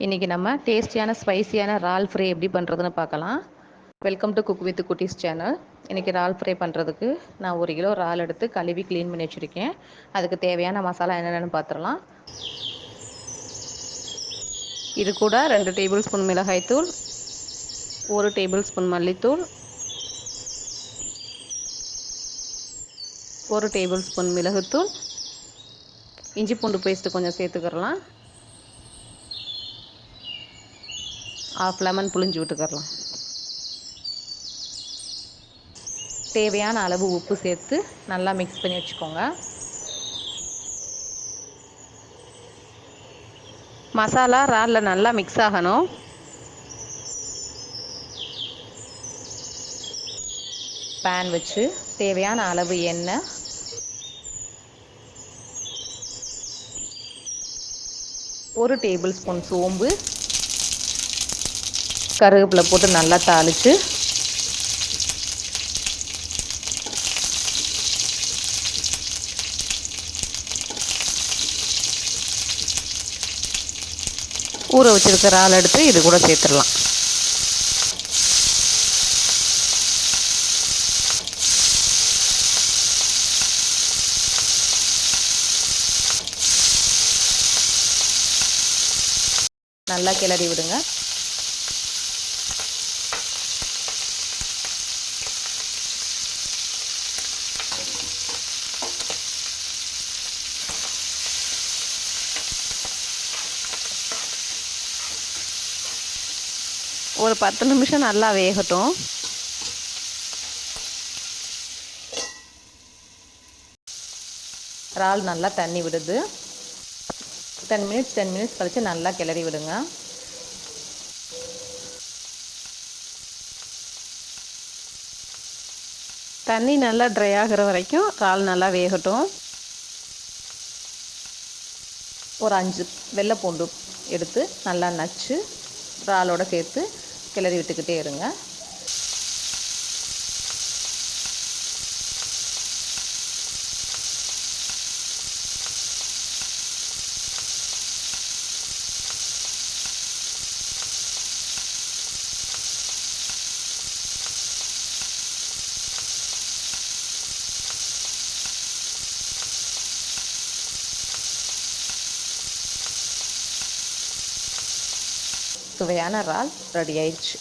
இன்றைக்கி நம்ம டேஸ்டியான ஸ்பைசியான இறால் ஃப்ரை எப்படி பண்ணுறதுன்னு பார்க்கலாம். வெல்கம் டு குக் வித் குட்டீஸ் சேனல். இன்றைக்கி இறால் ஃப்ரை பண்ணுறதுக்கு நான் 1 கிலோ இறால் எடுத்து கழுவி க்ளீன் பண்ணி வச்சுருக்கேன். அதுக்கு தேவையான மசாலா என்னென்னு பார்த்துடலாம். இது கூட 2 டேபிள் ஸ்பூன் மிளகாய்த்தூள், 1 டேபிள் ஸ்பூன் மல்லித்தூள், 1 டேபிள் ஸ்பூன் மிளகுத்தூள், இஞ்சி பூண்டு பேஸ்ட்டு கொஞ்சம் சேர்த்துக்கிறலாம். 1/2 லெமன் புழிஞ்சு விட்டுக்கிறலாம். தேவையான அளவு உப்பு சேர்த்து நல்லா மிக்ஸ் பண்ணி வச்சுக்கோங்க. மசாலா இறாலில் நல்லா மிக்ஸ் ஆகணும். பேன் வச்சு தேவையான அளவு எண்ணெய், ஒரு டேபிள் ஸ்பூன் சோம்பு, கருவேப்பிலை போட்டு நல்லா தாளித்து ஊற வச்சிருக்கிற இறால் எடுத்து இது கூட சேர்த்துடலாம். நல்லா கிளறி விடுங்க. ஒரு 10 நிமிஷம் நல்லா வேகட்டும். இறால் நல்லா தண்ணி விடுது. 10 மினிட்ஸ் கழித்து நல்லா கிளறி விடுங்க. தண்ணி நல்லா ட்ரை ஆகிற வரைக்கும் இறால் நல்லா வேகட்டும். ஒரு 5 வெள்ளை பூண்டு எடுத்து நல்லா நச்சு இறாலோட சேர்த்து கிளறி விட்டுக்கிட்டே இருங்க. சுவையான இறால் ரெடி ஆயிடுச்சு.